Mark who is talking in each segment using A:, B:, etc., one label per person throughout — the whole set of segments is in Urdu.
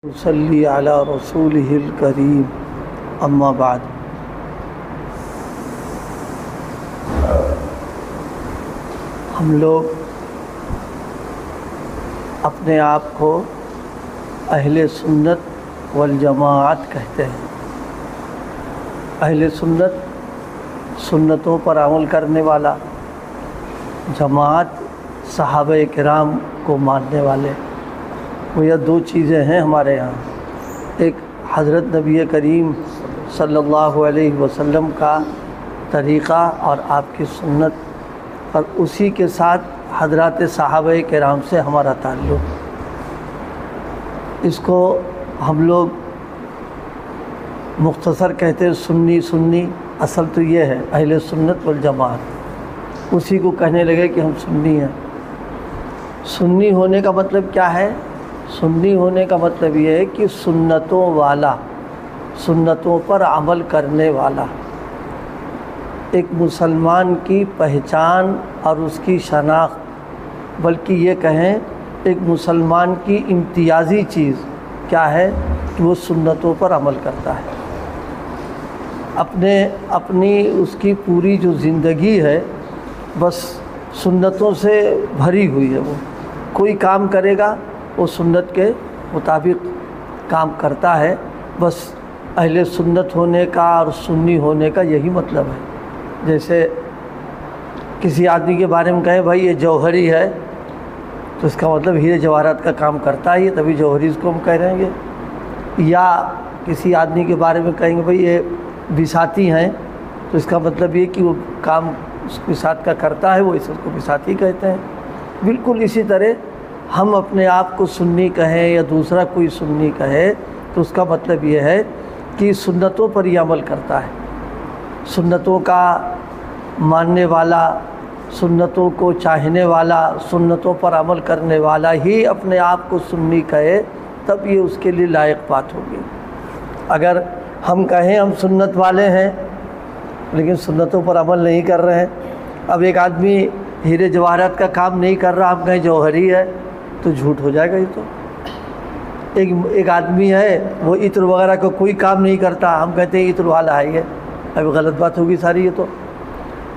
A: صلی علی رسولہ الکریم اما بعد۔ ہم لوگ اپنے آپ کو اہل سنت والجماعت کہتے ہیں۔ اہل سنت سنتوں پر عمل کرنے والا، جماعت صحابہ کرام کو ماننے والے۔ وہ یہ دو چیزیں ہیں ہمارے یہاں، ایک حضرت نبی کریم صلی اللہ علیہ وسلم کا طریقہ اور آپ کی سنت، اور اسی کے ساتھ حضرات صحابہ کرام سے ہمارا تعلق۔ اس کو ہم لوگ مختصر کہتے ہیں سنی، اصل تو یہ ہے اہل سنت والجماعت۔ اسی کو کہنے لگے کہ ہم سنی ہیں۔ سنی ہونے کا مطلب کیا ہے؟ سنی ہونے کا مطلب یہ ہے کہ سنتوں والا، سنتوں پر عمل کرنے والا۔ ایک مسلمان کی پہچان اور اس کی شناخت، بلکہ یہ کہیں ایک مسلمان کی امتیازی چیز کیا ہے کہ وہ سنتوں پر عمل کرتا ہے۔ اپنی اس کی پوری جو زندگی ہے بس سنتوں سے بھری ہوئی ہے۔ وہ کوئی کام کرے گا وہ سنت کے مطابق کام کرتا ہے۔ بس اہل سنت ہونے کا اور سنی ہونے کا یہی مطلب ہے۔ جیسے کسی آدمی کے بارے میں کہیں بھائی یہ جوہری ہے، تو اس کا مطلب ہیرے جواہرات کا کام کرتا ہے، تبھی جوہری اس کو ہم کہہ رہیں گے۔ یا کسی آدمی کے بارے میں کہیں گے بھائی یہ بساتی ہیں، تو اس کا مطلب یہ کہ وہ کام اس بساط کا کرتا ہے، وہ اس کو بساتی کہتے ہیں۔ بالکل اسی طرح ہم اپنے آپ کو سنی کہیں یا دوسرا کوئی سنی کہے تو اس کا مطلب یہ ہے کہ سنتوں پر یہ عمل کرتا ہے، سنتوں کا ماننے والا، سنتوں کو چاہنے والا، سنتوں پر عمل کرنے والا ہی اپنے آپ کو سنی کہے، تب یہ اس کے لیے لائق بات ہوگی۔ اگر ہم کہیں ہم سنت والے ہیں لیکن سنتوں پر عمل نہیں کر رہے ہیں، اب ایک آدمی ہیرے جواہرات کا کام نہیں کر رہا، ہم کہیں جوہری ہے، تو جھوٹ ہو جائے گا۔ یہ تو ایک آدمی ہے وہ عطر وغیرہ کا کوئی کام نہیں کرتا، ہم کہتے ہیں عطر والا ہے، یہ ابھی غلط بات ہوگی ساری۔ یہ تو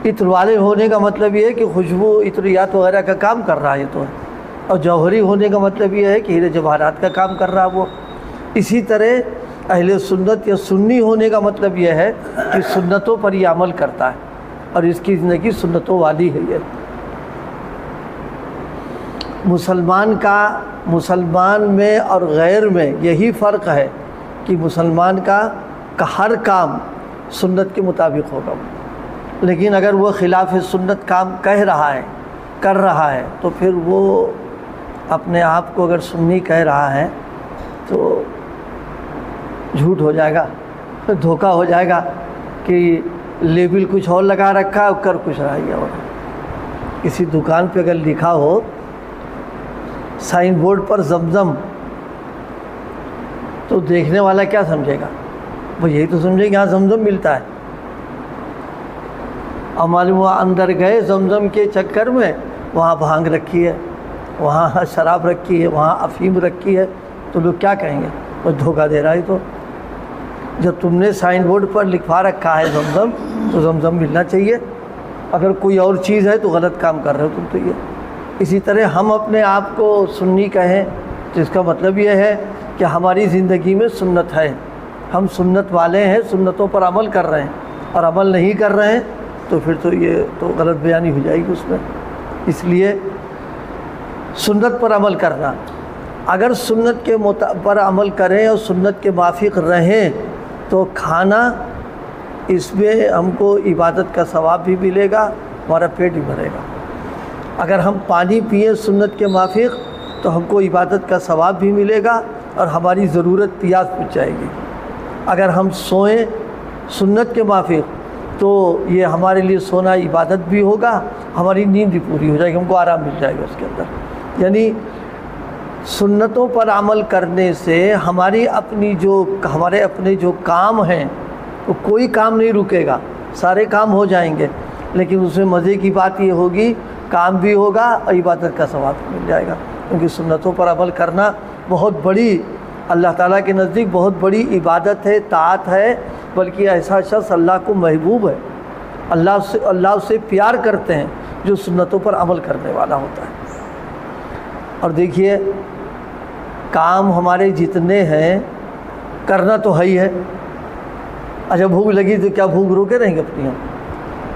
A: عطر والے ہونے کا مطلب یہ ہے کہ خوشبو عطریات وغیرہ کا کام کر رہا ہے، یہ تو ہے۔ اور جوہری ہونے کا مطلب یہ ہے کہ ہیرے جواہرات کا کام کر رہا وہ۔ اسی طرح اہل سنت یا سنی ہونے کا مطلب یہ ہے کہ سنتوں پر یہ عمل کرتا ہے اور اس کی زندگی سنتوں والی ہے۔ یہ مسلمان میں اور غیر میں یہی فرق ہے کہ مسلمان کا ہر کام سنت کے مطابق ہوگا، لیکن اگر وہ خلاف سنت کام کر رہا ہے تو پھر وہ اپنے آپ کو اگر سنی کہہ رہا ہے تو جھوٹ ہو جائے گا، دھوکہ ہو جائے گا کہ لیبل کچھ اور لگا رکھا ہے کر کچھ رہا ہے۔ اور کسی دکان پہ اگر لکھا ہو سائن بورڈ پر زمزم، تو دیکھنے والا کیا سمجھے گا؟ وہ یہی تو سمجھے کہ یہاں زمزم ملتا ہے۔ اور معلوم ہوا اندر گئے زمزم کے چکر میں، وہاں بھانگ رکھی ہے، وہاں شراب رکھی ہے، وہاں افیم رکھی ہے، تو لوگ کیا کہیں گے؟ وہ دھوکہ دے رہا ہے۔ تو جب تم نے سائن بورڈ پر لکھوا رکھا ہے زمزم، تو زمزم ملنا چاہیے، اگر کوئی اور چیز ہے تو غلط کام کر رہے ہو تم تو۔ یہ اسی طرح ہم اپنے آپ کو سنی کہیں تو اس کا مطلب یہ ہے کہ ہماری زندگی میں سنت ہے، ہم سنت والے ہیں، سنتوں پر عمل کر رہے ہیں، اور عمل نہیں کر رہے ہیں تو پھر تو یہ تو غلط بیانی ہو جائے گی اس میں۔ اس لیے سنت پر عمل کرنا، اگر سنت کے پر عمل کریں اور سنت کے موافق رہیں تو کھانا، اس میں ہم کو عبادت کا ثواب بھی ملے گا، ہمارا پیٹ بھی بھرے گا۔ اگر ہم پانی پئیں سنت کے موافق تو ہم کو عبادت کا ثواب بھی ملے گا اور ہماری ضرورت پیاس بجھ جائے گی۔ اگر ہم سوئیں سنت کے موافق تو یہ ہمارے لیے سونا عبادت بھی ہوگا، ہماری نیند بھی پوری ہو جائے گی، ہم کو آرام مل جائے گا اس کے اندر۔ یعنی سنتوں پر عمل کرنے سے ہمارے اپنے جو کام ہیں وہ کوئی کام نہیں رکے گا، سارے کام ہو جائیں گے، لیکن اس میں مزے کی بات یہ ہوگی کام بھی ہوگا اور عبادت کا ثواب مل جائے گا، کیونکہ سنتوں پر عمل کرنا بہت بڑی اللہ تعالیٰ کے نزدیک بہت بڑی عبادت ہے، طاعت ہے، بلکہ ایسا شخص اللہ کو محبوب ہے، اللہ اس سے پیار کرتے ہیں جو سنتوں پر عمل کرنے والا ہوتا ہے۔ اور دیکھیے کام ہمارے جتنے ہیں کرنا تو ہے ہی ہے۔ اچھا بھوک لگی تو کیا بھوک روکے رہیں گے اپنی ہم؟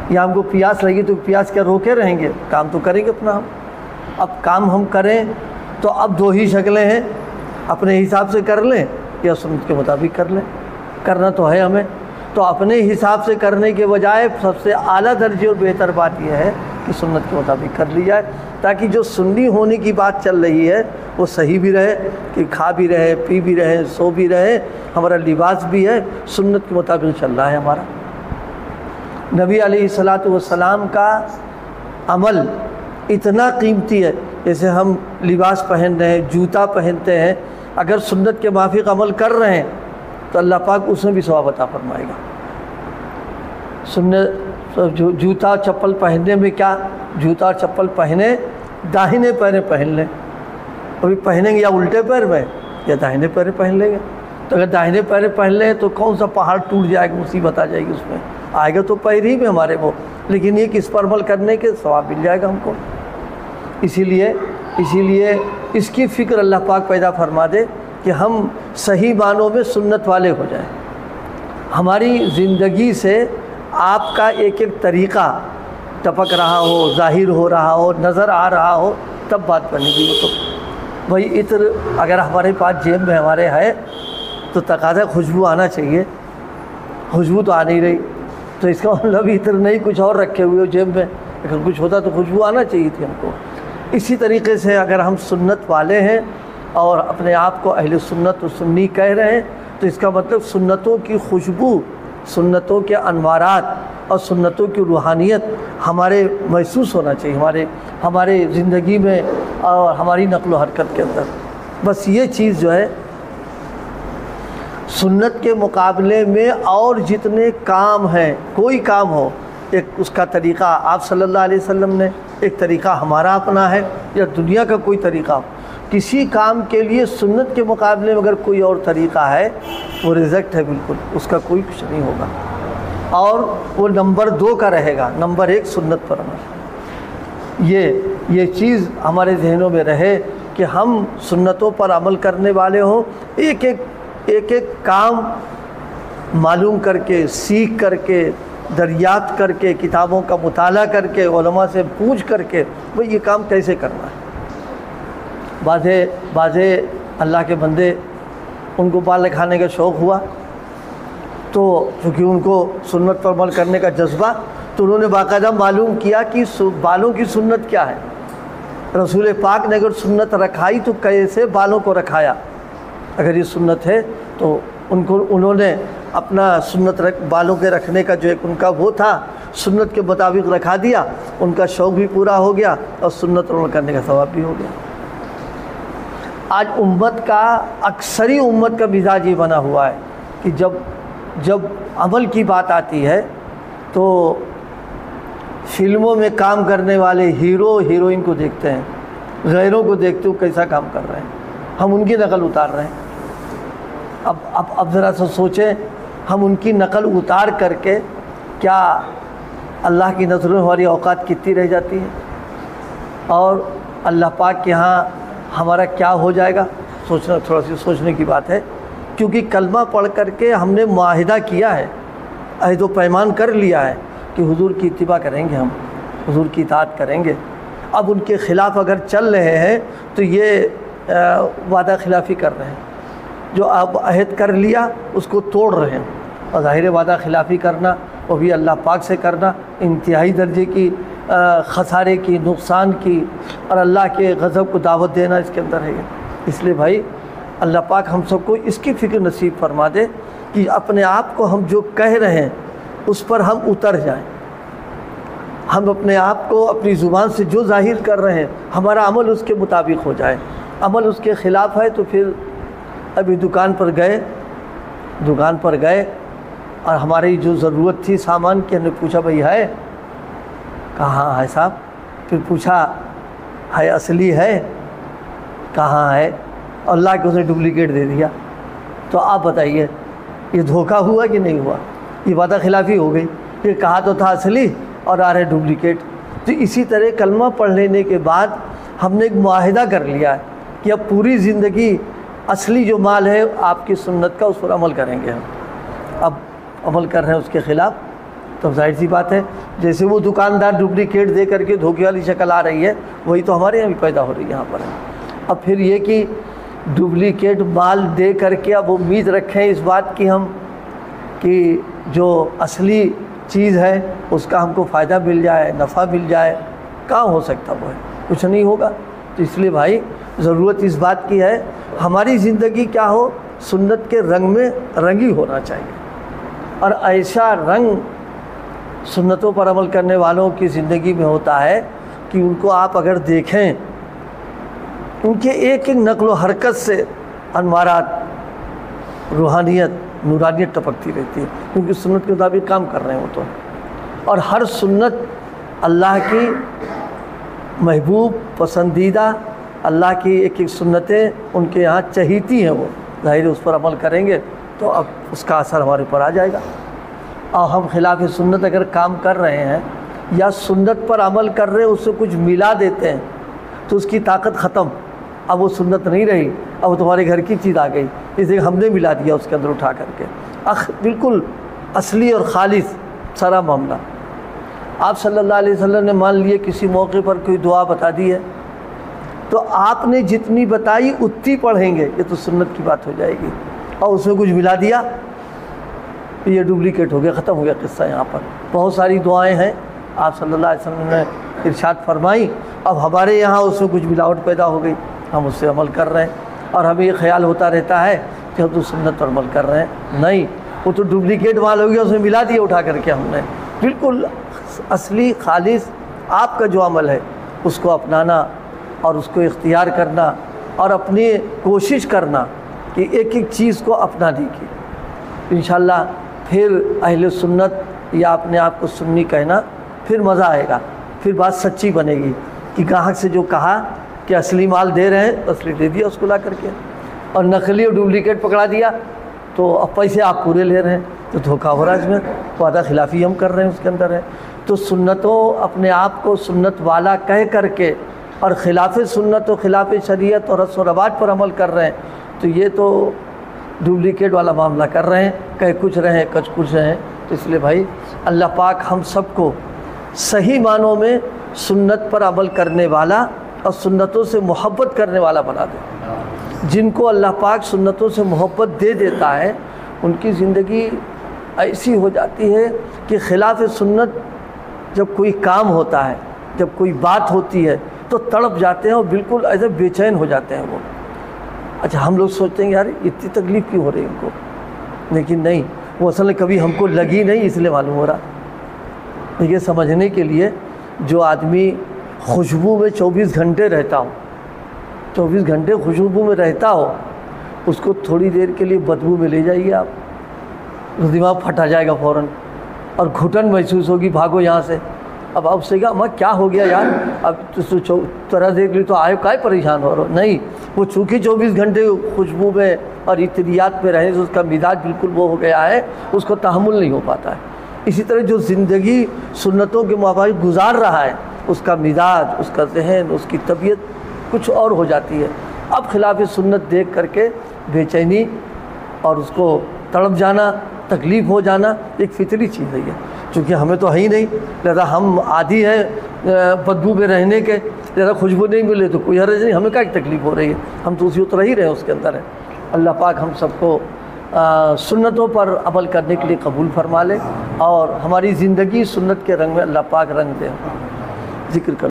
A: یا ہم کو پیاس لگی تو پیاس کیا روکے رہیں گے؟ کام تو کریں گے اپنا ہم۔ اب کام ہم کریں تو اب دو ہی شکلیں ہیں، اپنے حساب سے کر لیں یا سنت کے مطابق کر لیں، کرنا تو ہے ہمیں۔ تو اپنے حساب سے کرنے کے بجائے سب سے اعلیٰ درجے اور بہتر بات یہ ہے کہ سنت کے مطابق کر لی جائے، تاکہ جو سنی ہونے کی بات چل رہی ہے وہ صحیح بھی رہے، کہ کھا بھی رہے، پی بھی رہے، سو بھی رہے، ہمارا لباس بھی ہے سنت کے مطابق چل رہا ہے ہمارا۔ نبی علیہ الصلاۃ والسلام کا عمل اتنا قیمتی ہے، جیسے ہم لباس پہن رہے ہیں، جوتا پہنتے ہیں، اگر سنت کے موافق عمل کر رہے ہیں تو اللہ پاک اس میں بھی ثواب عطا فرمائے گا۔ جوتا چپل پہننے میں کیا، جوتا چپل پہنے داہنے پیرے پہن لیں، ابھی پہنیں گے یا الٹے پیر میں یا داہنے پیرے پہن لیں گے، تو اگر داہنے پیرے پہن لیں تو کون سا پہاڑ ٹوٹ جائے گا، مصیبت آ جائے گی، اس میں آئے گا تو پیر ہی میں ہمارے وہ، لیکن یہ کہ اس پر عمل کرنے کے ثواب مل جائے گا ہم کو۔ اسی لیے اس کی فکر اللہ پاک پیدا فرما دے کہ ہم صحیح معنوں میں سنت والے ہو جائیں، ہماری زندگی سے آپ کا ایک ایک طریقہ ٹپک رہا ہو، ظاہر ہو رہا ہو، نظر آ رہا ہو، تب بات بنے گی۔ وہ تو وہی عطر اگر ہمارے پاس جیب میں ہمارے ہے تو تقاضا خوشبو آنا چاہیے، خوشبو تو آ نہیں رہی، تو اس کا مطلب عطر نہیں کچھ اور رکھے ہوئے ہو جیب میں، اگر کچھ ہوتا تو خوشبو آنا چاہیے تھی ہم کو۔ اسی طریقے سے اگر ہم سنت والے ہیں اور اپنے آپ کو اہل سنت و سنی کہہ رہے ہیں تو اس کا مطلب سنتوں کی خوشبو، سنتوں کے انوارات اور سنتوں کی روحانیت ہمارے محسوس ہونا چاہیے ہمارے زندگی میں اور ہماری نقل و حرکت کے اندر۔ بس یہ چیز جو ہے سنت کے مقابلے میں اور جتنے کام ہیں، کوئی کام ہو، ایک اس کا طریقہ آپ صلی اللہ علیہ وسلم نے ایک طریقہ ہمارا اپنا ہے یا دنیا کا کوئی طریقہ ہو، کسی کام کے لیے سنت کے مقابلے میں اگر کوئی اور طریقہ ہے وہ ریجیکٹ ہے، بالکل اس کا کوئی کچھ نہیں ہوگا، اور وہ نمبر 2 کا رہے گا، نمبر 1 سنت پر عمل۔ یہ چیز ہمارے ذہنوں میں رہے کہ ہم سنتوں پر عمل کرنے والے ہوں، ایک ایک کام معلوم کر کے، سیکھ کر کے، دریافت کر کے، کتابوں کا مطالعہ کر کے، علماء سے پوچھ کر کے وہ یہ کام کیسے کرنا ہے۔ بعضے اللہ کے بندے ان کو بال کھانے کا شوق ہوا تو چونکہ ان کو سنت پر عمل کرنے کا جذبہ، تو انہوں نے باقاعدہ معلوم کیا کہ بالوں کی سنت کیا ہے، رسول پاک نے اگر سنت رکھائی تو کیسے بالوں کو رکھایا، اگر یہ سنت ہے تو انہوں نے اپنا سنت بالوں کے رکھنے کا جو ایک ان کا وہ تھا سنت کے مطابق رکھا دیا، ان کا شوق بھی پورا ہو گیا اور سنت عمل کرنے کا ثواب بھی ہو گیا۔ آج امت کا اکثری امت کا مزاج یہ بنا ہوا ہے کہ جب عمل کی بات آتی ہے تو فلموں میں کام کرنے والے ہیرو ہیروئن کو دیکھتے ہیں، غیروں کو دیکھتے ہو کیسا کام کر رہے ہیں، ہم ان کی نقل اتار رہے ہیں۔ اب ذرا سا سوچیں، ہم ان کی نقل اتار کر کے کیا اللہ کی نظروں میں ہماری اوقات کتنی رہ جاتی ہے، اور اللہ پاک کے ہاں ہمارا کیا ہو جائے گا؟ تھوڑا سی سوچنے کی بات ہے، کیونکہ کلمہ پڑھ کر کے ہم نے معاہدہ کیا ہے، عہد و پیمان کر لیا ہے کہ حضور کی اتباع کریں گے، ہم حضور کی اطاعت کریں گے۔ اب ان کے خلاف اگر چل رہے ہیں تو یہ وعدہ خلافی کر رہے ہیں، جو اب عہد کر لیا اس کو توڑ رہے ہیں، اور ظاہر وعدہ خلافی کرنا وہ بھی اللہ پاک سے کرنا انتہائی درجے کی خسارے کی، نقصان کی، اور اللہ کے غضب کو دعوت دینا اس کے اندر ہے۔ اس لیے بھائی اللہ پاک ہم سب کو اس کی فکر نصیب فرما دے کہ اپنے آپ کو ہم جو کہہ رہے ہیں اس پر ہم اتر جائیں، ہم اپنے آپ کو اپنی زبان سے جو ظاہر کر رہے ہیں ہمارا عمل اس کے مطابق ہو جائے۔ عمل اس کے خلاف ہے تو پھر ابھی دکان پر گئے اور ہماری جو ضرورت تھی سامان کی، ہم نے پوچھا بھائی ہے؟ کہاں ہے صاحب؟ پھر پوچھا ہے اصلی ہے؟ کہاں ہے؟ اللہ کے اس نے ڈپلیکیٹ دے دیا۔ تو آپ بتائیے یہ دھوکہ ہوا کہ نہیں ہوا؟ یہ وعدہ خلافی ہو گئی. یہ کہا تو تھا اصلی اور آ رہے ڈپلیکیٹ. تو اسی طرح کلمہ پڑھ لینے کے بعد ہم نے ایک معاہدہ کر لیا ہے کہ اب پوری زندگی اصلی جو مال ہے آپ کی سنت کا اس پر عمل کریں گے. ہم اب عمل کر رہے ہیں اس کے خلاف. تو ظاہر سی بات ہے جیسے وہ دکاندار ڈپلیکیٹ دے کر کے دھوکے والی شکل آ رہی ہے وہی تو ہمارے یہاں بھی پیدا ہو رہی ہے یہاں پر. اب پھر یہ کہ ڈپلیکیٹ مال دے کر کے اب امید رکھیں اس بات کی ہم کہ جو اصلی چیز ہے اس کا ہم کو فائدہ مل جائے، نفع مل جائے، کہاں ہو سکتا وہ ہے؟ کچھ نہیں ہوگا. تو اس لیے بھائی ضرورت اس بات کی ہے ہماری زندگی کیا ہو، سنت کے رنگ میں رنگی ہونا چاہیے. اور ایسا رنگ سنتوں پر عمل کرنے والوں کی زندگی میں ہوتا ہے کہ ان کو آپ اگر دیکھیں ان کے ایک ایک نقل و حرکت سے انوارات، روحانیت، نورانیت ٹپکتی رہتی ہے، کیونکہ سنت کے مطابق کام کر رہے ہیں وہ تو. اور ہر سنت اللہ کی محبوب، پسندیدہ، اللہ کی ایک ایک سنتیں ان کے یہاں چہیتی ہیں. وہ ظاہر اس پر عمل کریں گے تو اب اس کا اثر ہمارے پر آ جائے گا. اور ہم خلاف سنت اگر کام کر رہے ہیں یا سنت پر عمل کر رہے ہیں اس سے کچھ ملا دیتے ہیں تو اس کی طاقت ختم. اب وہ سنت نہیں رہی، اب وہ تمہارے گھر کی چیز آ گئی، اس لیے ہم نے ملا دیا اس کے اندر اٹھا کر کے. بالکل اصلی اور خالص سارا معاملہ. آپ صلی اللہ علیہ وسلم نے مان لیے کسی موقع پر کوئی دعا بتا دی ہے تو آپ نے جتنی بتائی اتنی پڑھیں گے، یہ تو سنت کی بات ہو جائے گی. اور اس میں کچھ ملا دیا یہ ڈپلیکیٹ ہو گیا، ختم ہو گیا قصہ. یہاں پر بہت ساری دعائیں ہیں آپ صلی اللہ علیہ وسلم نے ارشاد فرمائی، اب ہمارے یہاں اس میں کچھ ملاوٹ پیدا ہو گئی، ہم اس سے عمل کر رہے ہیں اور ہمیں یہ خیال ہوتا رہتا ہے کہ ہم تو سنت پر عمل کر رہے ہیں. نہیں، وہ تو ڈپلیکیٹ مال ہو گیا، اس میں ملا دیا اٹھا کر کے ہم نے. بالکل اصلی خالص آپ کا جو عمل ہے اس کو اپنانا اور اس کو اختیار کرنا اور اپنی کوشش کرنا کہ ایک ایک چیز کو اپنانے کی. انشاءاللہ پھر اہل سنت یا اپنے آپ کو سنی کہنا پھر مزہ آئے گا، پھر بات سچی بنے گی کہ گاہک سے جو کہا کہ اصلی مال دے رہے ہیں، اصلی دے دیا اس کو لا کر کے، اور نقلی اور ڈپلیکیٹ پکڑا دیا تو اب پیسے آپ پورے لے رہے ہیں تو دھوکہ ہو رہا ہے. اس میں وعدہ خلافی ہم کر رہے ہیں اس کے اندر ہے. تو سنتوں اپنے آپ کو سنت والا کہہ کر کے اور خلاف سنت و خلاف شریعت اور رسم و رواج پر عمل کر رہے ہیں تو یہ تو ڈپلیکیٹ والا معاملہ کر رہے ہیں، کہیں کچھ رہے ہیں کچھ کچھ رہے ہیں. تو اس لیے بھائی اللہ پاک ہم سب کو صحیح معنوں میں سنت پر عمل کرنے والا اور سنتوں سے محبت کرنے والا بنا دے. جن کو اللہ پاک سنتوں سے محبت دے دیتا ہے ان کی زندگی ایسی ہو جاتی ہے کہ خلاف سنت جب کوئی کام ہوتا ہے، جب کوئی بات ہوتی ہے تو تڑپ جاتے ہیں اور بالکل ایسے بے چین ہو جاتے ہیں وہ. اچھا ہم لوگ سوچتے ہیں یار اتنی تکلیف کیوں ہو رہی ہے ان کو، لیکن نہیں، وہ اصل میں کبھی ہم کو لگی نہیں اس لیے معلوم ہو رہا. یہ سمجھنے کے لیے جو آدمی خوشبو میں 24 گھنٹے رہتا ہو، 24 گھنٹے خوشبو میں رہتا ہو، اس کو تھوڑی دیر کے لیے بدبو میں لے جائیے آپ، دماغ پھٹا جائے گا فوراً اور گھٹن محسوس ہوگی، بھاگو یہاں سے. اب آپ سے کہا کیا ہو گیا یار، اب تو طرح دیکھ لی تو آئے کائے پریشان ہو رہا. نہیں، وہ چونکہ 24 گھنٹے خوشبو میں اور اطریات میں رہنے سے اس کا مزاج بالکل وہ ہو گیا ہے، اس کو تحمل نہیں ہو پاتا ہے. اسی طرح جو زندگی سنتوں کے مطابق گزار رہا ہے اس کا مزاج، اس کا ذہن، اس کی طبیعت کچھ اور ہو جاتی ہے. اب خلاف سنت دیکھ کر کے بے چینی اور اس کو تڑپ جانا، تکلیف ہو جانا ایک فطری چیز ہے یہ، چونکہ ہمیں تو ہے ہی نہیں، لہذا ہم عادی ہیں بدبو میں رہنے کے، لہذا خوشبو نہیں ملے تو کوئی حرج نہیں، ہمیں کیا تکلیف ہو رہی ہے، ہم تو اسی طرح ہی رہے اس کے اندر ہے. اللہ پاک ہم سب کو سنتوں پر عمل کرنے کے لیے قبول فرما لے اور ہماری زندگی سنت کے رنگ میں اللہ پاک رنگ دے. ذکر کر